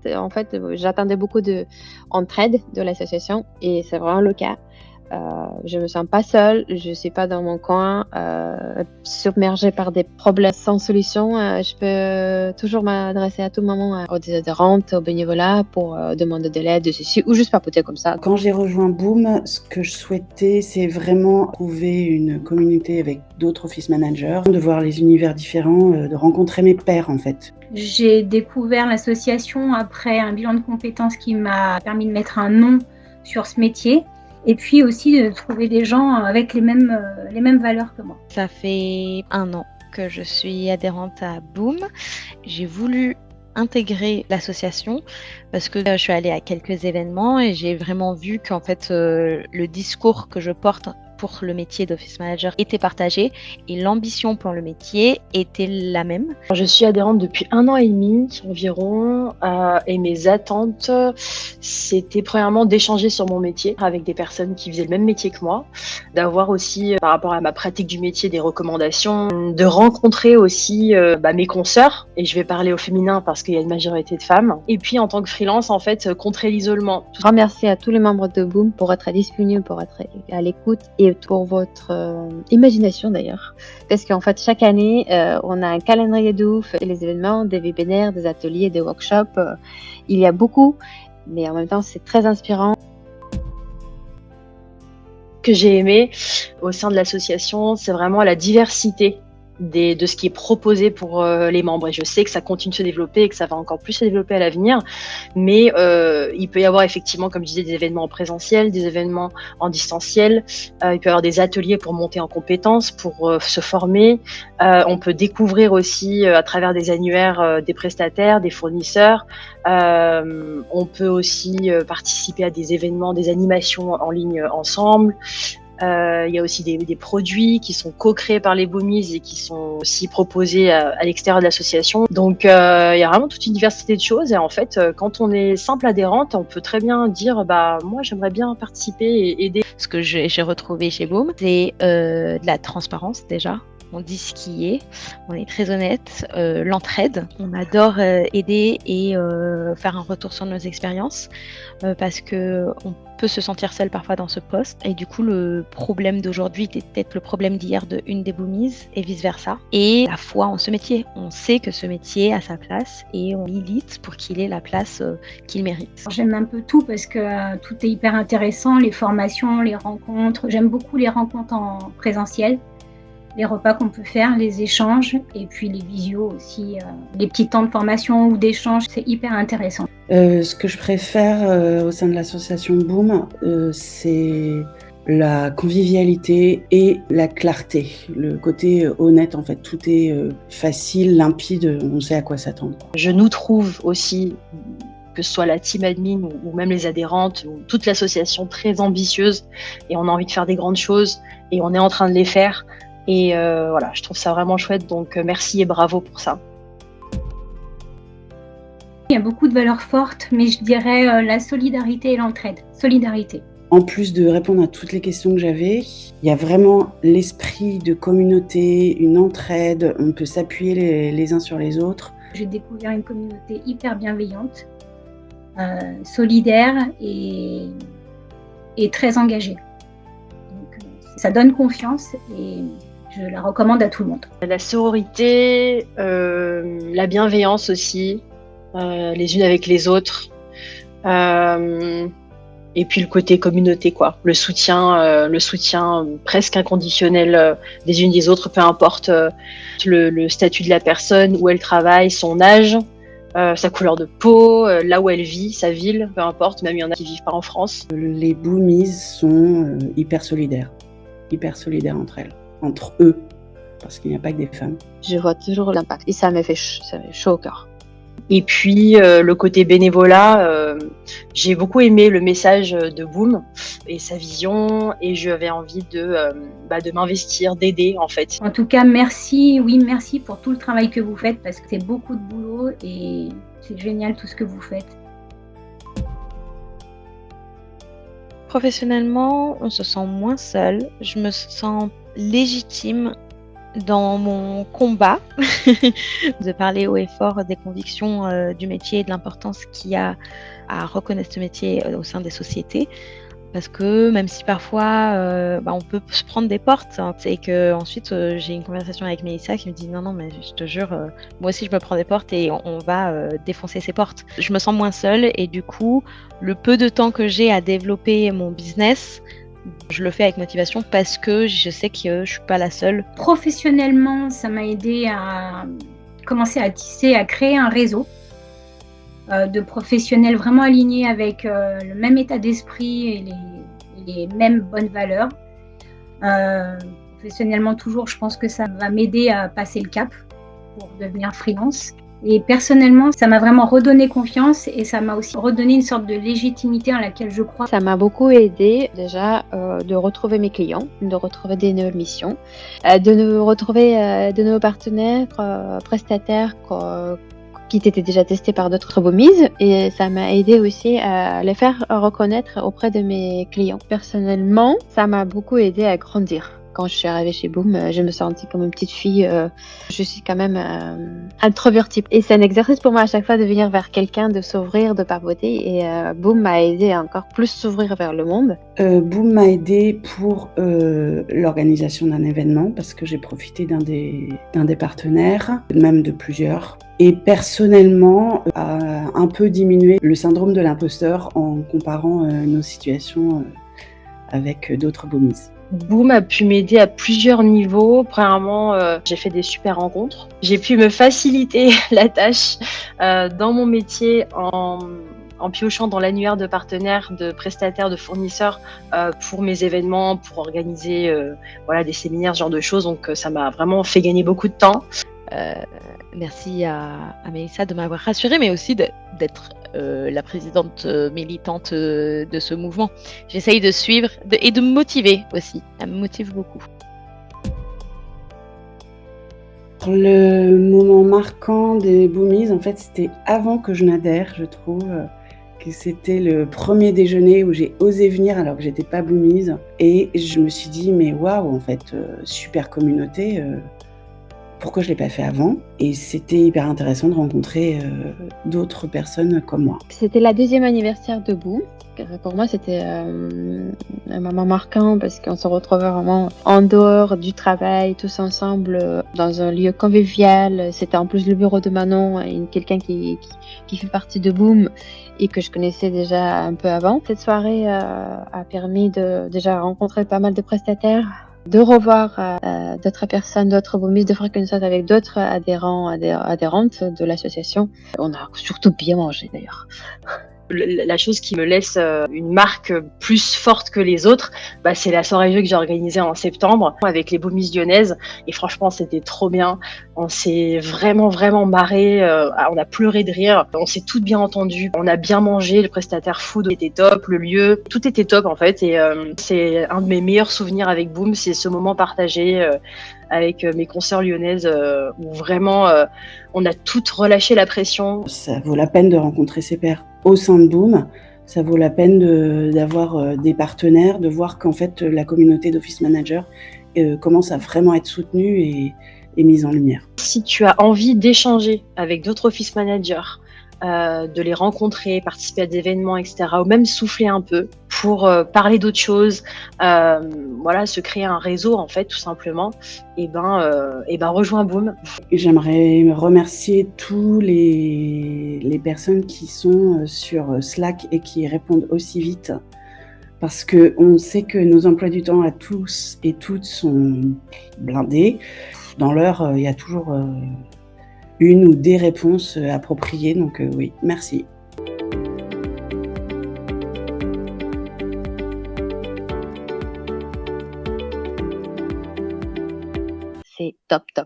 En fait, j'attendais beaucoup d'entraide de l'association et c'est vraiment le cas. Je me sens pas seule, je suis pas dans mon coin, submergée par des problèmes sans solution. Je peux toujours m'adresser à tout moment aux adhérentes, au bénévolat pour demander de l'aide, de ceci ou juste papoter comme ça. Quand j'ai rejoint Boom, ce que je souhaitais, c'est vraiment trouver une communauté avec d'autres office managers, de voir les univers différents, de rencontrer mes pairs en fait. J'ai découvert l'association après un bilan de compétences qui m'a permis de mettre un nom sur ce métier. Et puis aussi de trouver des gens avec les mêmes valeurs que moi. Ça fait 1 an que je suis adhérente à Boom. J'ai voulu intégrer l'association parce que je suis allée à quelques événements et j'ai vraiment vu qu'en fait le discours que je porte pour le métier d'office manager était partagé et l'ambition pour le métier était la même. Je suis adhérente depuis 1 an et demi environ et mes attentes, c'était premièrement d'échanger sur mon métier avec des personnes qui faisaient le même métier que moi, d'avoir aussi par rapport à ma pratique du métier des recommandations, de rencontrer aussi mes consoeurs, et je vais parler au féminin parce qu'il y a une majorité de femmes, et puis en tant que freelance en fait contrer l'isolement. Remercier à tous les membres de Boom pour être disponibles, pour être à l'écoute et pour votre imagination d'ailleurs. Parce qu'en fait, chaque année, on a un calendrier de ouf, les événements, des webinaires, des ateliers, des workshops. Il y a beaucoup, mais en même temps, c'est très inspirant. Ce que j'ai aimé au sein de l'association, c'est vraiment la diversité de ce qui est proposé pour les membres, et je sais que ça continue de se développer et que ça va encore plus se développer à l'avenir, mais il peut y avoir effectivement, comme je disais, des événements en présentiel, des événements en distanciel, il peut y avoir des ateliers pour monter en compétences, pour se former, on peut découvrir aussi à travers des annuaires des prestataires, des fournisseurs, on peut aussi participer à des événements, des animations en ligne ensemble. Il y a aussi des produits qui sont co-créés par les Boomies et qui sont aussi proposés à l'extérieur de l'association. Donc il y a vraiment toute une diversité de choses, et en fait quand on est simple adhérente, on peut très bien dire moi j'aimerais bien participer et aider. Ce que j'ai retrouvé chez Boom, c'est de la transparence déjà. On dit ce qui est, on est très honnête, l'entraide. On adore aider et faire un retour sur nos expériences parce que on peut se sentir seul parfois dans ce poste. Et du coup, le problème d'aujourd'hui était peut-être le problème d'hier de une des Boomies et vice-versa. Et la foi en ce métier. On sait que ce métier a sa place et on milite pour qu'il ait la place qu'il mérite. J'aime un peu tout parce que tout est hyper intéressant, les formations, les rencontres. J'aime beaucoup les rencontres en présentiel. Les repas qu'on peut faire, les échanges, et puis les visios aussi, les petits temps de formation ou d'échange, c'est hyper intéressant. Ce que je préfère au sein de l'association Boom, c'est la convivialité et la clarté, le côté honnête en fait. Tout est facile, limpide, on sait à quoi s'attendre. Je nous trouve aussi, que ce soit la team admin ou même les adhérentes, ou toute l'association, très ambitieuse, et on a envie de faire des grandes choses et on est en train de les faire. Et voilà, je trouve ça vraiment chouette, donc merci et bravo pour ça. Il y a beaucoup de valeurs fortes, mais je dirais la solidarité et l'entraide. Solidarité. En plus de répondre à toutes les questions que j'avais, il y a vraiment l'esprit de communauté, une entraide, on peut s'appuyer les uns sur les autres. J'ai découvert une communauté hyper bienveillante, solidaire et très engagée. Donc, ça donne confiance et je la recommande à tout le monde. La sororité, la bienveillance aussi, les unes avec les autres, et puis le côté communauté, quoi. Le soutien presque inconditionnel des unes des autres, peu importe le statut de la personne, où elle travaille, son âge, sa couleur de peau, là où elle vit, sa ville, peu importe, même il y en a qui vivent pas en France. Les Boomies sont hyper solidaires entre elles, entre eux, parce qu'il n'y a pas que des femmes. Je vois toujours l'impact et ça me fait chaud au cœur. Et puis le côté bénévolat, j'ai beaucoup aimé le message de Boom et sa vision, et j'avais envie de m'investir, d'aider en fait. En tout cas, merci pour tout le travail que vous faites, parce que c'est beaucoup de boulot et c'est génial tout ce que vous faites. Professionnellement, on se sent moins seul, je me sens légitime dans mon combat de parler haut et fort des convictions du métier et de l'importance qu'il y a à reconnaître ce métier au sein des sociétés. Parce que même si parfois on peut se prendre des portes, hein, et que ensuite j'ai une conversation avec Mélissa qui me dit non mais je te jure, moi aussi je me prends des portes et on va défoncer ces portes. Je me sens moins seule et du coup le peu de temps que j'ai à développer mon business, je le fais avec motivation parce que je sais que je suis pas la seule. Professionnellement, ça m'a aidé à commencer à tisser, à créer un réseau de professionnels vraiment alignés avec le même état d'esprit et les mêmes bonnes valeurs. Professionnellement, toujours, je pense que ça va m'aider à passer le cap pour devenir freelance. Et personnellement, ça m'a vraiment redonné confiance et ça m'a aussi redonné une sorte de légitimité en laquelle je crois. Ça m'a beaucoup aidé déjà de retrouver mes clients, de retrouver des nouvelles missions, de nous retrouver de nouveaux partenaires, prestataires qui étaient déjà testés par d'autres boomies, et ça m'a aidé aussi à les faire reconnaître auprès de mes clients. Personnellement, ça m'a beaucoup aidé à grandir. Quand je suis arrivée chez Boom, je me sentais comme une petite fille. Je suis quand même introvertie. Et c'est un exercice pour moi à chaque fois de venir vers quelqu'un, de s'ouvrir, de papoter. Et Boom m'a aidé à encore plus s'ouvrir vers le monde. Boom m'a aidé pour l'organisation d'un événement parce que j'ai profité d'un des partenaires, même de plusieurs. Et personnellement, a un peu diminué le syndrome de l'imposteur en comparant nos situations avec d'autres boomies. Boom a pu m'aider à plusieurs niveaux. Premièrement, j'ai fait des super rencontres. J'ai pu me faciliter la tâche dans mon métier en piochant dans l'annuaire de partenaires, de prestataires, de fournisseurs pour mes événements, pour organiser des séminaires, ce genre de choses. Donc ça m'a vraiment fait gagner beaucoup de temps. Merci à Mélissa de m'avoir rassurée, mais aussi d'être la présidente militante de ce mouvement. J'essaye de suivre et de me motiver aussi. Elle me motive beaucoup. Le moment marquant des boomies, en fait, c'était avant que je n'adhère, je trouve. Que c'était le premier déjeuner où j'ai osé venir alors que j'étais pas boomies. Et je me suis dit, mais waouh, en fait, super communauté. Pourquoi je ne l'ai pas fait avant? Et c'était hyper intéressant de rencontrer d'autres personnes comme moi. C'était la 2e anniversaire de Boom. Pour moi, c'était un moment marquant parce qu'on se retrouvait vraiment en dehors du travail, tous ensemble, dans un lieu convivial. C'était en plus le bureau de Manon, quelqu'un qui fait partie de Boom et que je connaissais déjà un peu avant. Cette soirée a permis de déjà rencontrer pas mal de prestataires, de revoir d'autres personnes, d'autres boomies, de faire connaissance avec d'autres adhérentes de l'association. On a surtout bien mangé d'ailleurs. La chose qui me laisse une marque plus forte que les autres, c'est la soirée jeu que j'ai organisée en septembre avec les Boomies lyonnaises. Et franchement, c'était trop bien. On s'est vraiment marré. On a pleuré de rire. On s'est toutes bien entendues. On a bien mangé. Le prestataire food était top. Le lieu, tout était top en fait. Et c'est un de mes meilleurs souvenirs avec Boom. C'est ce moment partagé avec mes consoeurs lyonnaises où vraiment on a toutes relâché la pression. Ça vaut la peine de rencontrer ses pairs au sein de Boom. Ça vaut la peine d'avoir des partenaires, de voir qu'en fait la communauté d'office manager commence à vraiment être soutenue et mise en lumière. Si tu as envie d'échanger avec d'autres office managers, de les rencontrer, participer à des événements, etc., ou même souffler un peu pour parler d'autres choses, se créer un réseau en fait tout simplement, et rejoins Boom. J'aimerais remercier tous les personnes qui sont sur Slack et qui répondent aussi vite, parce que on sait que nos emplois du temps à tous et toutes sont blindés. Dans l'heure, il y a toujours une ou des réponses appropriées, donc oui, merci. C'est top.